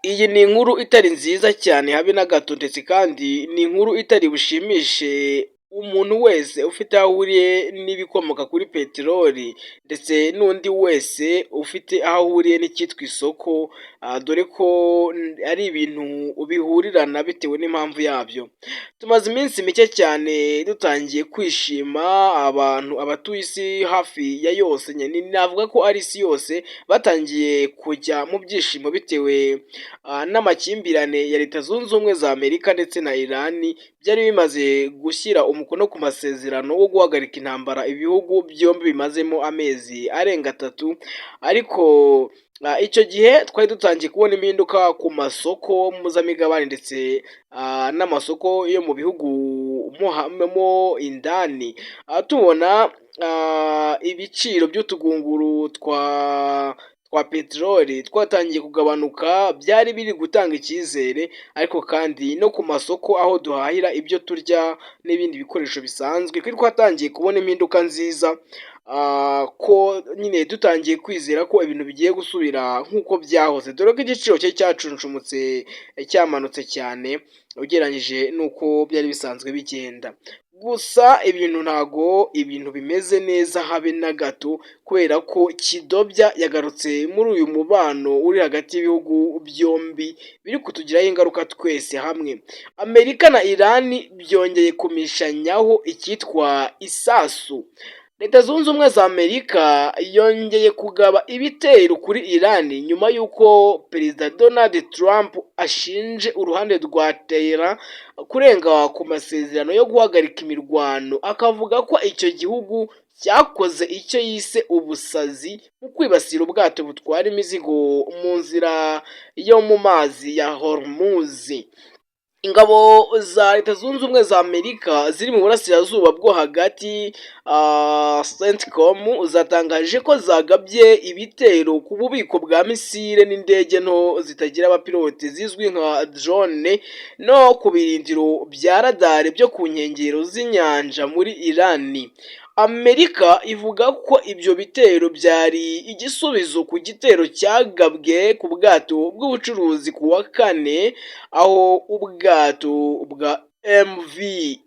Iyi ni inkuru itari nziza cyane habe na gato ndetse kandi ni inkuru itari bushimishe umuntu wese ufite aho ahuriye n'ibikomoka kuri peteroli ndetse n'undi wese ufite aho ahuriye n'icyitwa isoko, dore ko ari ibintu bihurirana bitewe n'impamvu yabyo. Tumaze iminsi mike cyane dutangiye kwishima, abatuye isi hafi ya yose, navuga ko ari isi yose batangiye kujya mu byishimo bitewe n'amakimbirane ya Leta Zunze Ubumwe za Amerika ndetse na Iran byari bimaze gushyira umukono ku masezerano wo guhagarika intambara ibihugu byombi bimazemo amezi arenga atatu, ariko icyo gihe twari dutangiye kubona impinduka ku masoko mpuzamigabane ndetse n'amasoko yo mu bihugu mo indani, tubona ibiciro by'utugunguru twa peteroli twatangiye kugabanuka, byari biri gutanga icyizere, ariko kandi no ku masoko aho duhahira ibyo turya n'ibindi bikoresho bisanzwe twatangiye kubona impinduka nziza, ko nyine dutangiye kwizera ko ibintu bigiye gusubira nk'uko byahoze, dore ko igiciro cye cyacunshumutse cyamanutse cyane ugereranyije n'uko byari bisanzwe bigenda. Gusa ibintu bimeze neza habe na gato, kubera ko kidobya yagarutse muri uyu mubano uri hagati y'ibihugu byombi, biri kutugiraho ingaruka twese hamwe. Amerika na Iran byongeye kumishanyaho icyitwa isasu. Leta Zunze Ubumwe za Amerika yongeye kugaba ibitero kuri Iran nyuma y'uko Perezida Donald Trump ashinje uruhande rwa Tehran kurenga ku masezerano yo guhagarika imirwano, akavuga ko icyo gihugu cyakoze icyo yise ubusazi mu kwibasira ubwato butwara imizigo mu nzira yo mu mazi ya Hormuz. Ingabo za Leta Zunze Ubumwe za Amerika ziri mu burasirazuba bwo hagati, CENTCOM, zatangaje ko zagabye ibitero ku bubiko bwa misile n'indege nto zitagira abapilote zizwi nka drone no ku birindiro bya radari byo ku nkengero z'inyanja muri Iran. Amerika ivuga ko ibyo bitero byari igisubizo ku gitero cyagabwe ku bwato bw'ubucuruzi ku wa kane, aho ubwato bwa MV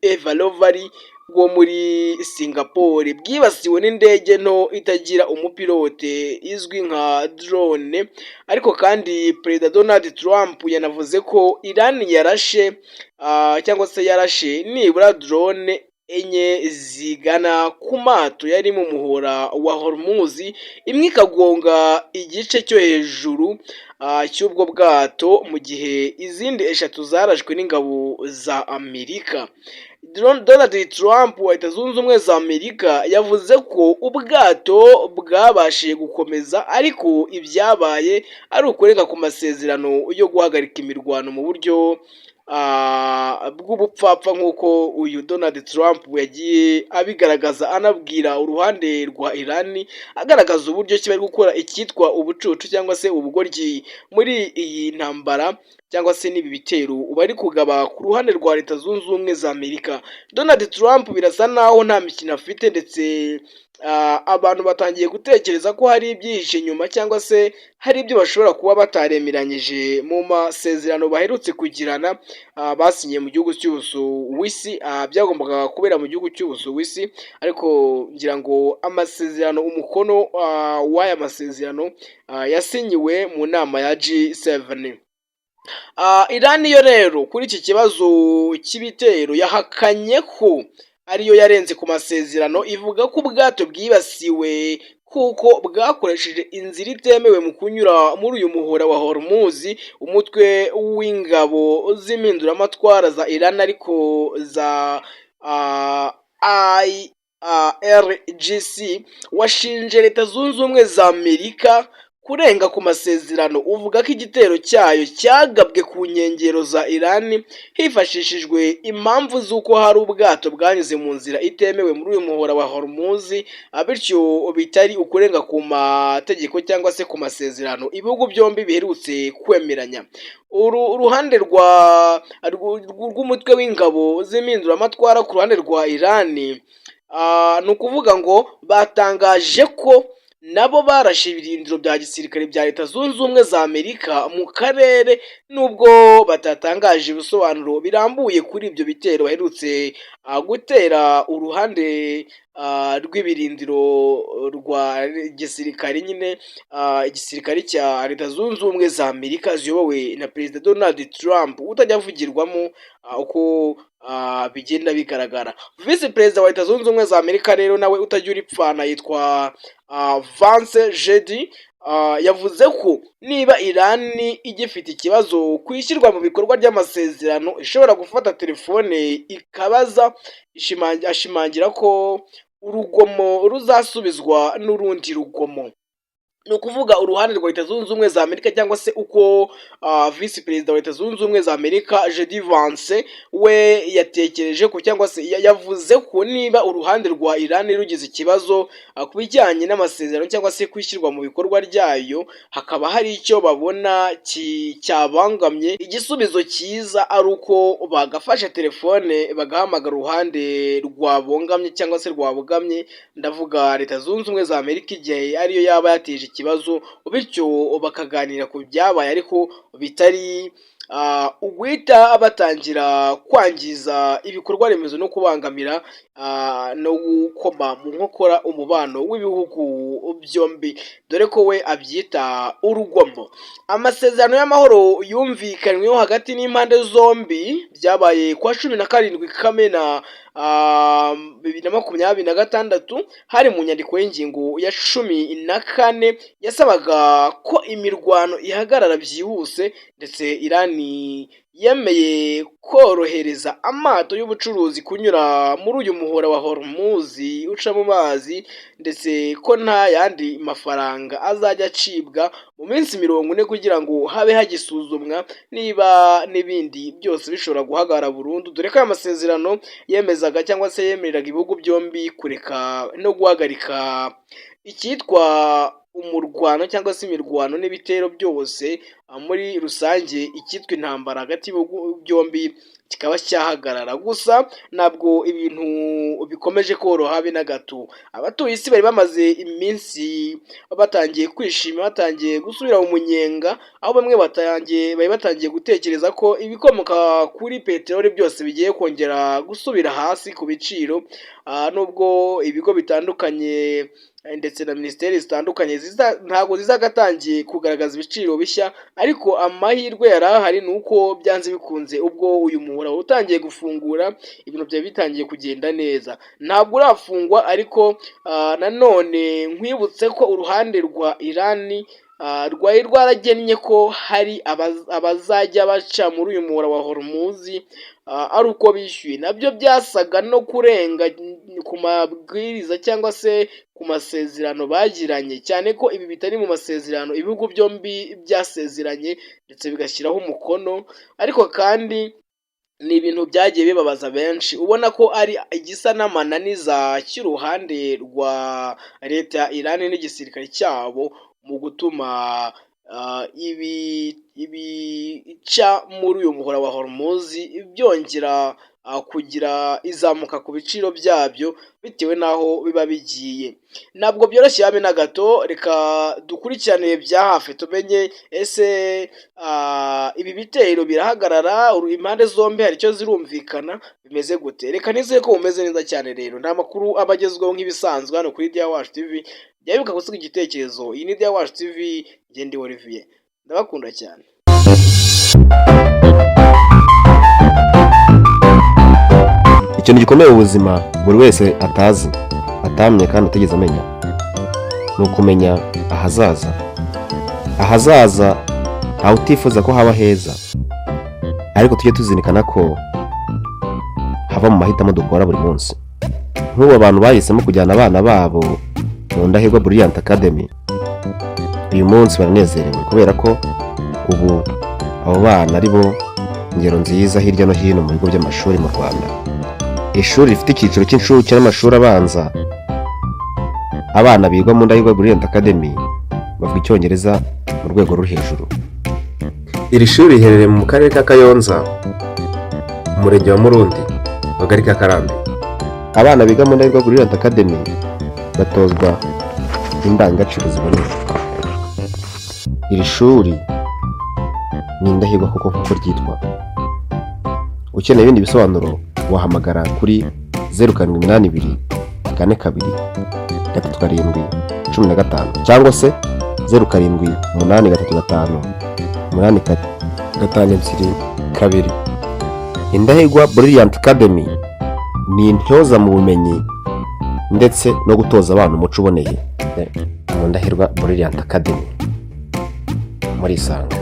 Evalovari bwo muri Singapore bwibasiwe n'indege nto itagira umupilote izwi nka drone, ariko kandi Perezida Donald Trump yanavuze ko Iran yarashe nibura drone enye zigana ku mato yari mu muhora wa Hormuz, imwe ikagonga igice cyo hejuru cy'ubwo bwato, mu gihe izindi eshatu zarashwe n'ingabo za Amerika. Donald Trump wa Leta Zunze Ubumwe za Amerika yavuze ko ubwato bwabashije gukomeza, ariko ibyabaye ari ukurenga ku masezerano yo guhagarika imirwano mu buryo bw'ubupfapfa, nk'uko uyu Donald Trump yagiye abigaragaza, anabwira uruhande rwa Iran, agaragaza uburyo ki bari gukora icyitwa ubucucu cyangwa se ubugoryi muri iyi ntambara cyangwa se n'ibi bitero bari kugaba ku ruhande rwa Leta Zunze Ubumwe za Amerika. Donald Trump birasa naho nta mikino afite, ndetse abantu batangiye gutekereza ko hari ibyihishe inyuma, cyangwa se hari ibyo bashobora kuba bataremeranyije mu masezerano baherutse kugirana, basinyiye mu gihugu cy'Ubusuwisi, byagombaga kubera mu gihugu cy'Ubusuwisi, ariko ngira ngo umukono w'aya masezerano yasinyiwe mu nama ya G7. Iran yo rero kuri iki kibazo cy'ibitero yahakanye ko ariyo yarenze ku masezerano, ivuga ko ubwato bwibasiwe kuko bwakoresheje inzira itemewe mu kunyura muri uyu muhora wa Hormuz. Umutwe w'ingabo z'impinduramatwara za Iran ariko za IRGC washinje Leta Zunze Ubumwe za Amerika kurenga ku masezerano, uvuga ko igitero cyayo cyagabwe ku nkengero za Iran hifashishijwe impamvu z'uko hari ubwato bwanyuze mu nzira itemewe muri uyu muhora wa Hormuz, bityo bitari ukurenga ku mategeko cyangwa se ku masezerano ibihugu byombi biherutse kwemeranya. Uruhande rw'umutwe w'ingabo z'impinduramatwara ku ruhande rwa Iran, ni ukuvuga ngo batangaje ko nabo barashe ibirindiro bya gisirikare bya Leta Zunze Ubumwe za Amerika mu karere, nubwo batatangaje ibisobanuro birambuye kuri ibyo bitero baherutse gutera uruhande rw'ibirindiro rwa gisirikare nyine, igisirikare cya Leta Zunze Ubumwe za Amerika ziyobowe na Perezida Donald Trump utajya avugirwamo uko bigenda bigaragara. Visi Perezida wa Leta Zunze Ubumwe za Amerika rero nawe utajya uripfana yitwa Vance Jedi, yavuze ko niba Irani igifite ikibazo ku ishyirwa mu bikorwa ry'amasezerano ishobora gufata telefone ikabaza, ashimangira ko urugomo ruzasubizwa n'urundi rugomo. Ni ukuvuga uruhande rwa Leta Zunze Ubumwe za Amerika, cyangwa se uko visi perezida wa Leta Zunze Ubumwe za Amerika J.D. Vance we yatekereje ko, cyangwa se yavuze ko niba uruhande rwa Iran rugize ikibazo ku bijyanye n'amasezerano cyangwa se kwishyirwa mu bikorwa ryayo, hakaba hari icyo babona cyabangamye, igisubizo cyiza ari uko bagafashe telefone bagahamagara uruhande rwabongamye cyangwa se rwabogamye, ndavuga Leta Zunze Ubumwe za Amerika igihe ariyo yaba yateje ikibazo, bityo bakaganira ku byabaye, ariko bitari uguhita batangira kwangiza ibikorwa remezo no kubangamira no gukoma mu nkokora umubano w'ibihugu byombi, dore ko we abyita urugomo. Amasezerano y'amahoro yumvikanyweho hagati n'impande zombi byabaye kwa 17 Kamena 2026, hari mu nyandiko y'ingingo ya 14 yasabaga ko imirwano ihagarara byihuse, ndetse Irani yemeye korohereza amato y'ubucuruzi kunyura muri uyu muhora wa Hormuz uca mu mazi, ndetse ko nta yandi mafaranga azajya acibwa mu minsi 40 kugira ngo habe hagisuzumwa niba n'ibindi byose bishobora guhagarara burundu, dore ko aya masezerano yemezaga cyangwa se yemereraga ibihugu byombi kureka no guhagarika icyitwa umurwano cyangwa se imirwano n'ibitero byose muri rusange, icyitwa intambara hagati y'ibihugu byombi kikaba cyahagarara. Gusa ntabwo ibintu bikomeje koroha habe na gato. Abatuye isi bari bamaze iminsi batangiye kwishima, batangiye gusubira mu munyenga, aho bamwe bari batangiye gutekereza ko ibikomoka kuri peteroli byose bigiye kongera gusubira hasi ku biciro, nubwo ibigo bitandukanye ndetse na minisiteri zitandukanye ntabwo zizagatangiye kugaragaza ibiciro bishya, ariko amahirwe yari ahari ni uko byanze bikunze ubwo uyu muhora utangiye gufungura, ibintu byari bitangiye kugenda neza. Ntabwo urafungwa, ariko nanone nkwibutse ko uruhande rwa Irani rwari rwaragennye ko hari abazajya baca muri uyu muhora wa Hormuz ari uko bishyuye, nabyo byasaga no kurenga ku mabwiriza cyangwa se ku masezerano bagiranye, cyane ko ibi bitari mu masezerano ibihugu byombi byasezeranye ndetse bigashyiraho umukono, ariko kandi ni ibintu byagiye bibabaza benshi, ubona ko ari igisa n'amananiza cy'uruhande rwa leta ya Iran n'igisirikare cyabo mu gutuma ibica muri uyu muhora wa Hormuz byongera kugira izamuka ku biciro byabyo bitewe n'aho biba bigiye. Ntabwo byoroshye habe na gato, reka dukurikirane bya hafi tumenye ese ibi bitero birahagarara, impande zombi hari icyo zirumvikana, bimeze gute? Reka nizeye ko bumeze neza cyane. Rero nta makuru abagezweho nk'ibisanzwe hano kuri Dia Wacu TV, jya wibuka gusiga igitekerezo. Iyi ni Dia Wacu TV, Ngendi Olivier, ndabakunda cyane. Ikintu gikomeye mu buzima buri wese atazi, atamye kandi atigeze amenya, ni ukumenya ahazaza. Ahazaza ntawe utifuza ko haba heza, ariko tujye tuzirikana ko hava mu mahitamo dukora buri munsi. Nk'ubu abantu bahisemo kujyana abana babo mu Ndahirwa Brilliant Academy, uyu munsi baranezerewe kubera ko ubu abo bana ari bo ngero nziza hirya no hino mu bigo by'amashuri mu Rwanda. Ishuri rifite icyiciro cy'inshuke n'amashuri abanza, abana biga mu Ndahirwa Brilliant Academy bavuga Icyongereza mu rwego ruri hejuru. Iri shuri riherereye mu karere ka Kayonza, umurenge wa Murundi, akagari ka Karambi. Abana biga mu Ndahirwa Brilliant Academy batozwa indangagaciro ziboneye. Iri shuri ni Indahigwa koko nk'uko ryitwa. Ukeneye ibindi bisobanuro wahamagara kuri 0782 42 37 15 cyangwa se 078358 852. Indahigwa Brilliant Academy ni intyoza mu bumenyi ndetse no gutoza abana umuco uboneye. Mu Ndahigwa Brilliant Academy muri Isanga.